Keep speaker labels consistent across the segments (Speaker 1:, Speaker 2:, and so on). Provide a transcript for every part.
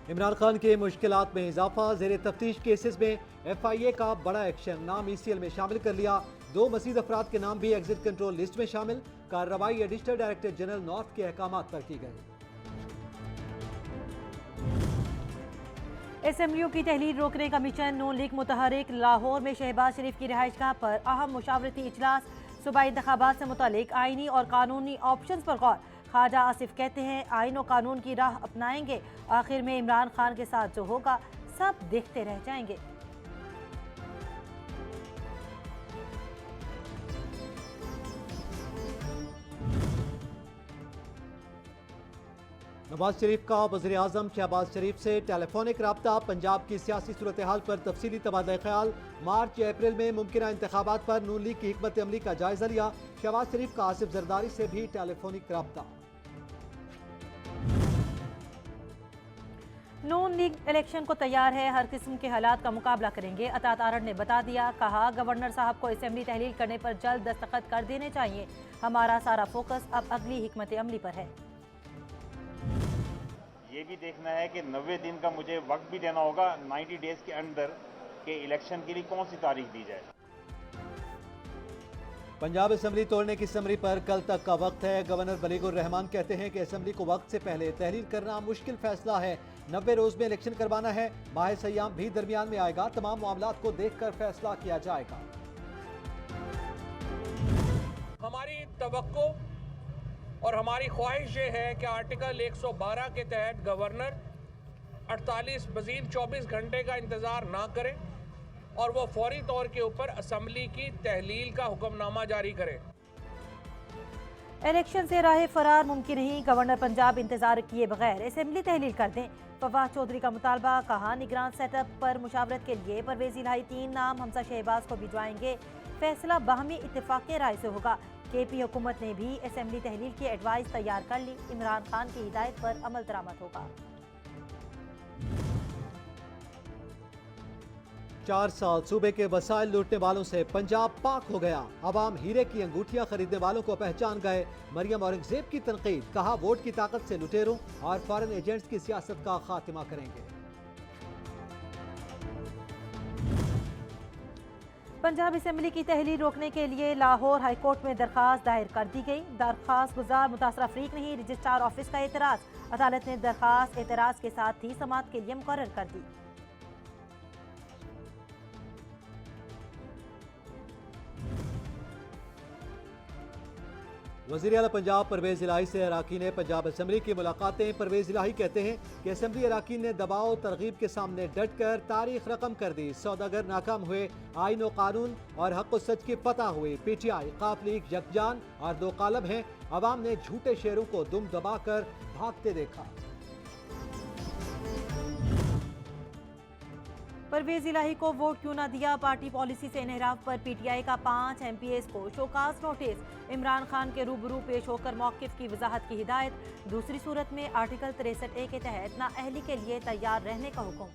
Speaker 1: इमरान खान के मुश्किलात में इजाफा, जेर तफ्तीश केसेस में FIA का बड़ा एक्शन, नाम ECL में शामिल कर लिया। 2 मजीद अफराद के नाम भी एग्जिट कंट्रोल लिस्ट में शामिल। कार्रवाई एडिशनल डायरेक्टर जनरल नॉर्थ के अहकामात पर की गई।
Speaker 2: SMU की तहलील रोकने का मिशन, नून लीग मुतहरिक। लाहौर में शहबाज शरीफ की रिहाइशगाह पर अहम मुशावरती इजलास, सूबाई इंतखाबात से मुतालिक आईनी और कानूनी ऑप्शंस पर गौर। ख्वाजा आसिफ कहते हैं आईन और कानून की राह अपनाएंगे, आखिर में इमरान खान के साथ जो होगा सब देखते रह जाएंगे।
Speaker 1: नवाज शरीफ का वज़ीर आज़म शहबाज शरीफ से टेलीफोनिक रब्ता, पंजाब की सियासी सूरत हाल पर तफसीली तबादला ख्याल। मार्च या अप्रैल में मुमकिन इंतखाबात पर नून लीग की हिकमत अमली का जायजा लिया। शहबाज शरीफ का आसिफ जरदारी से भी टेलीफोनिक रब्ता।
Speaker 2: नून लीग इलेक्शन को तैयार है, हर किस्म के हालात का मुकाबला करेंगे। अतात आरड़ ने बता दिया, कहा गवर्नर साहब को असेंबली तहलील करने पर जल्द दस्तखत कर देने चाहिए। हमारा सारा फोकस अब अगली हिकमत अमली पर है।
Speaker 3: ये भी देखना है कि 90 दिन का मुझे वक्त भी देना होगा 90 डेज के अंदर के इलेक्शन के लिए कौन सी तारीख दी जाए।
Speaker 1: पंजाब असेंबली तोड़ने की समरी पर कल तक का वक्त है। गवर्नर बलीगुर रहमान कहते हैं कि असेंबली को वक्त से पहले तहरीर करना मुश्किल फैसला है। 90 रोज में इलेक्शन करवाना है। माह सयाम भी दरमियान में आएगा। तमाम मामलात को देखकर फैसला किया जाएगा।
Speaker 4: हमारी तवक्को और हमारी ख्वाहिश ये है कि आर्टिकल 112 के तहत गवर्नर 48 मजीद 24 घंटे का इंतज़ार ना करें और वो फौरी तौर के ऊपर असम्बली की तहलील का हुक्मनामा जारी करे।
Speaker 2: इलेक्शन से राह फरार मुमकिन नहीं, गवर्नर पंजाब इंतजार किए बगैर असेंबली तहलील कर दें। फवाद चौधरी का मुतालबा, कहा निगरान सेटअप पर मुशावरत के लिए परवेज इलाही 3 नाम हमजा शहबाज को भिजवाएंगे। फैसला बाहमी इत्तेफाक राय से होगा। KP हुकूमत ने भी असेंबली तहलील की एडवाइस तैयार कर ली। इमरान खान की हिदायत पर अमल दरामद होगा।
Speaker 1: 4 साल सूबे के वसाइल लूटने वालों से पंजाब पाक हो गया। अवाम हीरे की अंगूठियां खरीदने वालों को पहचान गए। मरियम औरंगजेब की तनकीद, कहा वोट की ताकत से लुटेरों और फॉरेन एजेंट्स की सियासत का खात्मा करेंगे।
Speaker 2: पंजाब असेंबली की तहलील रोकने के लिए लाहौर हाईकोर्ट में दरखास्त दायर कर दी गई। दरखास्त गुजार मुतासरा फरीक नहीं, रजिस्ट्रार ऑफिस का एतराज। अदालत ने दरखास्त एतराज के साथ ही समाअत के लिए मुकर्रर कर दी।
Speaker 1: वज़ीर आला पंजाब परवेज इलाही से अराकीन पंजाब असेंबली की मुलाकातें। परवेज इलाही कहते हैं कि असेंबली अराकीन ने दबाव तरगीब के सामने डट कर तारीख रकम कर दी। सौदागर नाकाम हुए, आईन व कानून और हक व सच की फतह हुई। PTI, काफ लीग यकजान और 2 कालब हैं। अवाम ने झूठे शेरों को दुम दबाकर भागते देखा।
Speaker 2: परवेज इलाही को वोट क्यों न दिया, पार्टी पॉलिसी से इनहराफ पर PTI का 5 MPs को शोकाज नोटिस। इमरान खान के रूबरू पेश होकर मौकिफ की वजाहत की हिदायत। दूसरी सूरत में आर्टिकल 63A के तहत नाअहली के लिए तैयार रहने का हुक्म।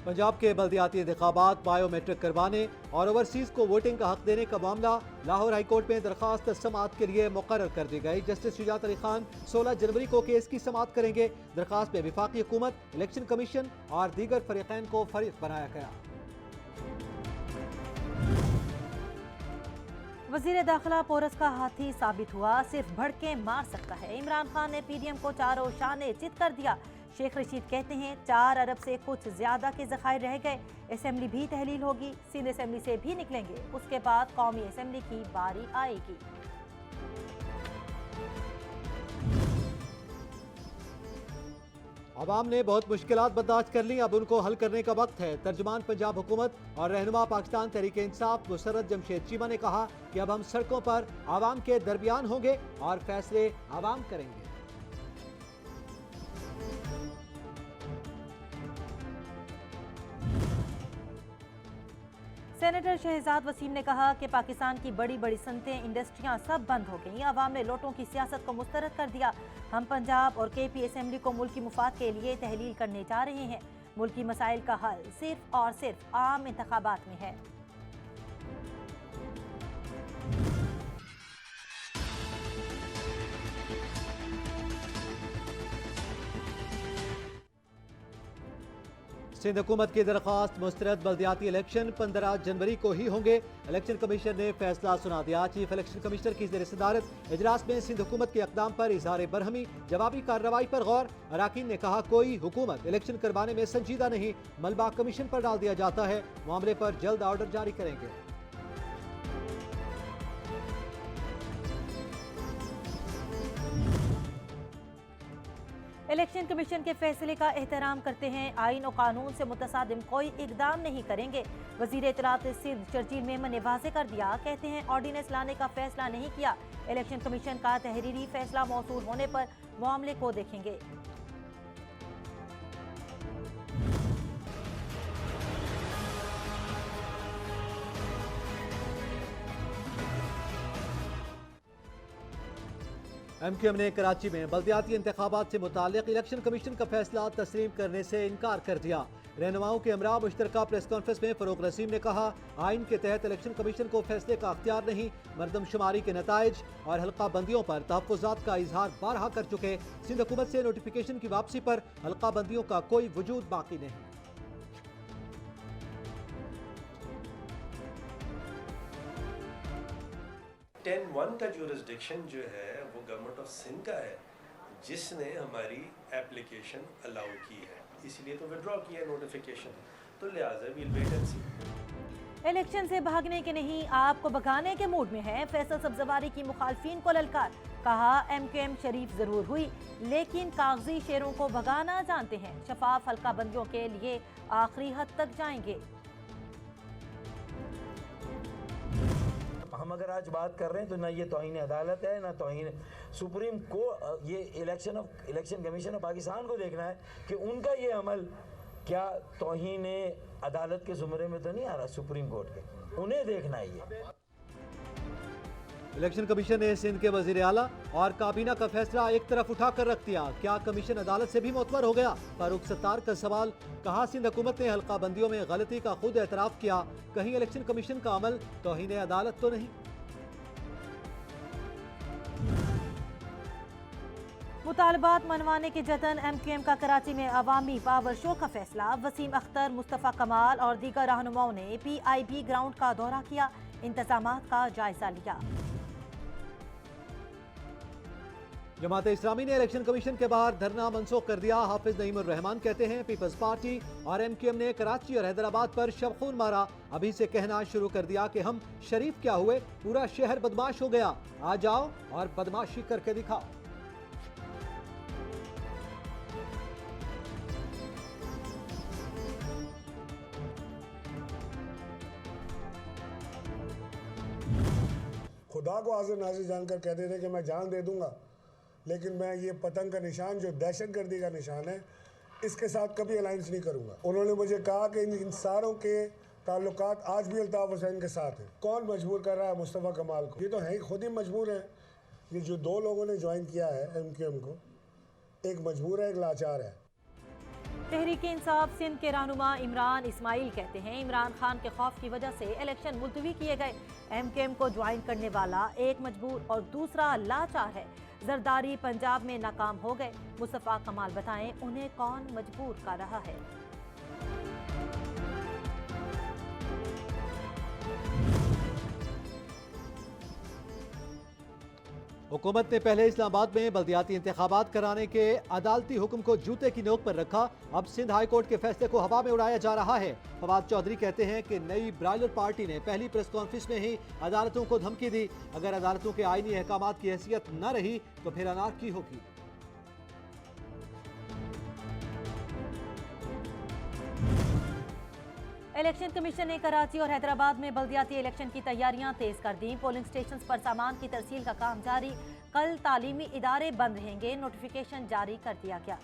Speaker 1: पंजाब के बल्दियाती इंतखाबात, बायोमेट्रिक करवाने और ओवरसीज को वोटिंग का हक देने का मामला लाहौर हाईकोर्ट में दरखास्त समाअत के लिए मुकर्रर कर दी गई। जस्टिस शुजात अली खान 16 जनवरी को केस की समाअत करेंगे। दरखास्त में वफाकी हुकूमत, इलेक्शन कमीशन और दीगर फरीकैन को फरीक बनाया गया।
Speaker 2: वजीर दाखिला पोरस का हाथी साबित हुआ, सिर्फ भड़के मार सकता है। इमरान खान ने PDM को चारों शाने चित कर दिया। शेख रशीद कहते हैं 4 अरब से कुछ ज्यादा के ज़खायर रह गए। असेंबली भी तहलील होगी, सिंध असेंबली से भी निकलेंगे। उसके बाद कौमी असेंबली की बारी आएगी।
Speaker 1: अवाम ने बहुत मुश्किलात बर्दाश्त कर ली, अब उनको हल करने का वक्त है। तर्जुमान पंजाब हुकूमत और रहनुमा पाकिस्तान तहरीक इंसाफ मुसर्रत जमशेद चीमा ने कहा कि अब हम सड़कों पर आवाम के दरमियान होंगे और फैसले आवाम करेंगे।
Speaker 2: सेनेटर शहजाद वसीम ने कहा कि पाकिस्तान की बड़ी बड़ी सनतें, इंडस्ट्रियां सब बंद हो गई। अवाम ने लोटों की सियासत को मुस्तरद कर दिया। हम पंजाब और KP असेंबली को मुल्की मुफाद के लिए तहलील करने जा रहे हैं। मुल्की मसाइल का हल सिर्फ और सिर्फ आम इंतखाबात में है।
Speaker 1: सिंध हुकूमत की दरख्वास्त मुस्तरद बल्दियाती इलेक्शन 15 जनवरी को ही होंगे। इलेक्शन कमीशन ने फैसला सुना दिया। चीफ इलेक्शन कमिश्नर की ज़ेर सदारत इजलास में सिंध हुकूमत के इक़दाम पर इजहार बरहमी, जवाबी कार्रवाई पर गौर। अराकीन ने कहा कोई हुकूमत इलेक्शन करवाने में संजीदा नहीं, मलबा कमीशन पर डाल दिया जाता है, मामले पर जल्द ऑर्डर जारी करेंगे।
Speaker 2: इलेक्शन कमीशन के फैसले का एहतराम करते हैं, आइन और कानून से मुतसादिम कोई इकदाम नहीं करेंगे। वजीर इत्तलात सिंध शर्जील मेमन ने वाज़ेह कर दिया, कहते हैं ऑर्डिनेंस लाने का फैसला नहीं किया। इलेक्शन कमीशन का तहरीरी फैसला मौसूल होने पर मामले को देखेंगे।
Speaker 1: MQM ने कराची में बल्दियाती इंतखाबात से मुताल्लिक इलेक्शन कमीशन का फैसला तस्लीम करने से इनकार कर दिया। रहनुमाओं के हमरा मुश्तरका प्रेस कॉन्फ्रेंस में फरूक रसीम ने कहा आइन के तहत इलेक्शन कमीशन को फैसले का अख्तियार नहीं, मरदमशुमारी के नताइज और हल्का बंदियों पर तहफ़्फ़ुज़ात का इजहार बारहा कर चुके। सिंध हुकूमत से नोटिफिकेशन की वापसी पर हल्का बंदियों का कोई वजूद बाकी नहीं।
Speaker 5: 10(1) का जुरिस्डिक्शन जो है वो गवर्नमेंट ऑफ सिंध का है, जिसने हमारी एप्लीकेशन अलाउ की है, इसलिए तो विड्रॉ किया नोटिफिकेशन, तो लिहाजा we'll wait and see.
Speaker 2: Election से भागने के नहीं, आपको भगाने के मूड में है। फैसल सब्जवारी की मुखालफिन को ललकार, कहा MQM शरीफ जरूर हुई लेकिन कागजी शेरों को भगाना जानते हैं। शफाफ हल्का बंदियों के लिए आखिरी हद तक जाएंगे।
Speaker 6: हम अगर आज बात कर रहे हैं तो ना ये तौहीन अदालत है ना तौहीन सुप्रीम को, ये इलेक्शन कमीशन ऑफ पाकिस्तान को देखना है कि उनका ये अमल क्या तौहीन अदालत के जुमरे में तो नहीं आ रहा, सुप्रीम कोर्ट के, उन्हें देखना है ये।
Speaker 1: इलेक्शन कमीशन ने सिंध के वजीर आला और काबीना का फैसला एक तरफ उठाकर रख दिया। क्या कमीशन अदालत से भी मोतबर हो गया? फारूक सत्तार का सवाल। कहा सिंध हुकूमत ने हल्का बंदियों में गलती का खुद एतराफ किया, कहीं इलेक्शन कमीशन का अमल तौहीन अदालत तो नहीं।
Speaker 2: मुतालबात मनवाने के जतन, MQM का कराची में अवामी पावर शो का फैसला। वसीम अख्तर, मुस्तफ़ा कमाल और दीगर रहनुमाओं ने PIB ग्राउंड का दौरा किया, इंतजामात का जायजा लिया।
Speaker 1: जमात इस्लामी ने इलेक्शन कमीशन के बाहर धरना मनसूख कर दिया। हाफिज नईमुर रहमान कहते हैं पीपल्स पार्टी और MQM ने कराची और हैदराबाद पर शबखून मारा, अभी से कहना शुरू कर दिया कि हम शरीफ क्या हुए, पूरा शहर बदमाश हो गया, आ जाओ और बदमाशी करके दिखाओ।
Speaker 7: खुदा को हाजिर नाजिर जानकर कहते थे कि मैं जान दे दूंगा, लेकिन मैं ये पतंग का निशान जो दहशतगर्दी का निशान है इसके साथ कभी अलायंस नहीं करूंगा। उन्होंने मुझे कहा कि इन सारों के ताल्लुकात आज भी अल्ताफ़ हुसैन के साथ हैं। कौन मजबूर कर रहा है मुस्तफ़ा कमाल को? ये तो है खुद ही मजबूर है। ये जो दो लोगों ने ज्वाइन किया है MQM को, एक मजबूर है, एक लाचार है।
Speaker 2: तहरीक इंसाफ सिंध के रहनुमा इमरान इस्माइल कहते हैं इमरान खान के खौफ की वजह से इलेक्शन मुलतवी किए गए। MQM को ज्वाइन करने वाला एक मजबूर और दूसरा लाचार है। जरदारी पंजाब में नाकाम हो गए। मुस्तफ़ा कमाल बताएं उन्हें कौन मजबूर कर रहा है।
Speaker 1: हुकूमत ने पहले इस्लामाबाद में बल्दियाती इंतखाबात कराने के अदालती हुक्म को जूते की नोक पर रखा, अब सिंध हाई कोर्ट के फैसले को हवा में उड़ाया जा रहा है। फवाद चौधरी कहते हैं कि नई ब्राइलर पार्टी ने पहली प्रेस कॉन्फ्रेंस में ही अदालतों को धमकी दी, अगर अदालतों के आईनी अहकामात की हैसियत न रही तो फिर अनारकी होगी।
Speaker 2: इलेक्शन कमीशन ने कराची और हैदराबाद में बल्दियाती इलेक्शन की तैयारियां तेज कर दी। पोलिंग स्टेशन पर सामान की तरसील का काम जारी। कल तालीमी इदारे बंद रहेंगे, नोटिफिकेशन जारी कर दिया गया।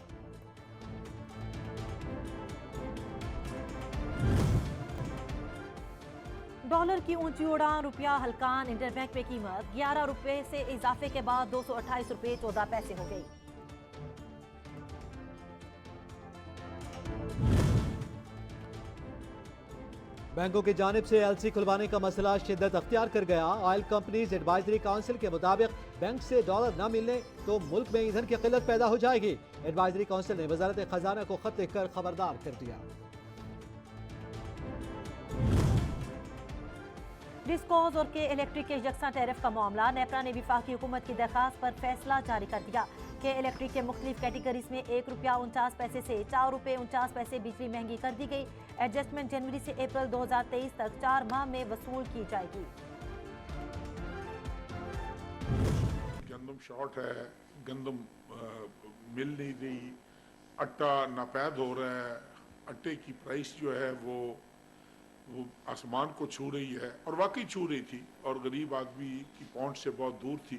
Speaker 2: डॉलर की ऊंची उड़ान, रुपया हल्कान। इंटरबैंक पे कीमत 11 रुपए से इजाफे के बाद 228 रुपए 14 पैसे हो गई।
Speaker 1: बैंकों की जानिब से LC खुलवाने का मसला शिद्दत अख्तियार कर गया। ऑयल कंपनीज एडवाइजरी काउंसिल के मुताबिक बैंक से डॉलर न मिलने तो मुल्क में ईंधन की किल्लत पैदा हो जाएगी। एडवाइजरी काउंसिल ने वजारत खजाना को खत लिखकर खबरदार कर दिया।
Speaker 2: डिस्कोज और के इलेक्ट्रिक के यकसा टैरिफ का मामला। नेपरा ने वफाकी हुकूमत की दरखास्त पर फैसला जारी कर दिया कि इलेक्ट्रिक के मुख्तलिफ कैटेगरीज में ₹1.49 से ₹4.49 बिजली महंगी कर दी गई। एडजस्टमेंट जनवरी से अप्रैल 2023 तक 4 माह में वसूल की जाएगी।
Speaker 8: गंदम शॉर्ट है, गंदम मिल नहीं रही, आटा नापैद हो रहा है, आटे की प्राइस जो है वो आसमान को छू रही है और वाकई छू रही थी और गरीब आदमी की पहुंच से बहुत दूर थी।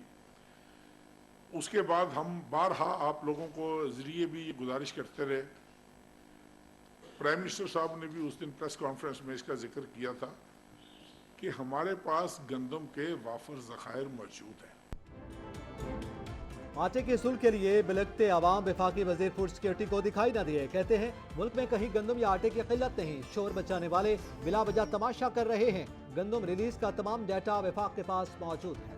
Speaker 8: उसके बाद हम बारहा आप लोगों को जरिए भी ये गुजारिश करते रहे। प्राइम मिनिस्टर साहब ने भी उस दिन प्रेस कॉन्फ्रेंस में इसका जिक्र किया था कि हमारे पास गंदम के वाफर ज़खायर मौजूद हैं।
Speaker 1: आटे के सुल के लिए बिलखते आवाम वफाकी वजीर फूड सिक्योरिटी को दिखाई न दिए। कहते हैं मुल्क में कहीं गंदम या आटे की किल्लत नहीं, शोर मचाने वाले बिला वजह तमाशा कर रहे हैं। गंदम रिलीज का तमाम डाटा वफाक के पास मौजूद है।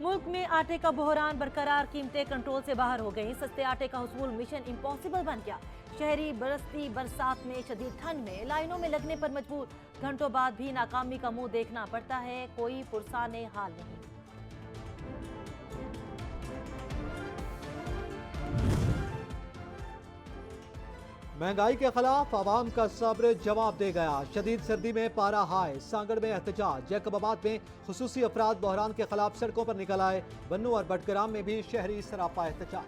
Speaker 2: मुल्क में आटे का बहरान बरकरार, कीमतें कंट्रोल से बाहर हो गई। सस्ते आटे का हुसूल मिशन इम्पॉसिबल बन गया। शहरी बरसती बरसात में शदीद ठंड में लाइनों में लगने पर मजबूर। घंटों बाद भी नाकामी का मुंह देखना पड़ता है, कोई पुरसाने हाल नहीं।
Speaker 1: महंगाई के खिलाफ आवाम का सब्र जवाब दे गया। शदीद सर्दी में पारा हाई, सांगड़ में एहतजाज, जैकबाबाद में खुसूसी अफराद बहरान के खिलाफ सड़कों पर निकल आए। बन्नू और बटग्राम में भी शहरी सरापा एहतजाज।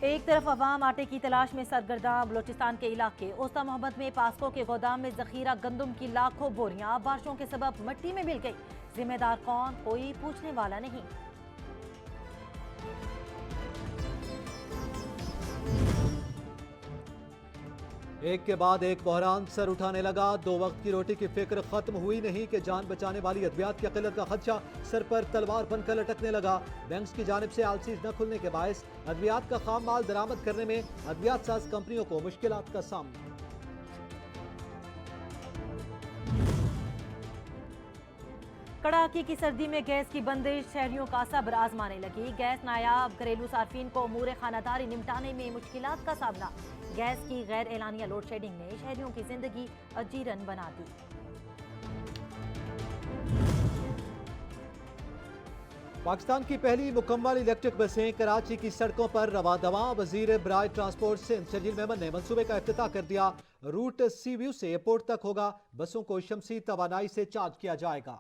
Speaker 2: एक तरफ अवाम आटे की तलाश में सरगर्दा। बलोचिस्तान के इलाके ओस्ता मोहम्मद में पास्को के गोदाम में जखीरा गंदम की लाखों बोरियां बारिशों के सबब मिट्टी में मिल गई। जिम्मेदार कौन, कोई पूछने वाला नहीं।
Speaker 1: एक के बाद एक बहरान सर उठाने लगा। 2 वक्त की रोटी की फिक्र खत्म हुई नहीं कि जान बचाने वाली अद्वियात की किल्लत का खदशा सर पर तलवार बनकर लटकने लगा। बैंक की जानिब से आलसीज न खुलने के बायस अद्वियात का खाम माल दरामद करने में अद्वियात साज कंपनियों को मुश्किलात का सामना।
Speaker 2: कड़ाके की सर्दी में गैस की बंदिश शहरियों का सब्र आजमाने लगी। गैस नायाब, घरेलू सार्फिन को अमूर खानादारी निपटाने में मुश्किलात का सामना। गैस की गैर एलानिया लोड शेडिंग ने शहरियों की जिंदगी अजीरन बना दी।
Speaker 1: पाकिस्तान की पहली मुकम्मल इलेक्ट्रिक बसें कराची की सड़कों पर रवा दवा। वजीर बराए ट्रांसपोर्ट सिंध शजील मेमन ने मंसूबे का इफ्तिताह कर दिया। रूट सी व्यू से एयरपोर्ट तक होगा। बसों को शमसी तवानाई से चार्ज किया जाएगा।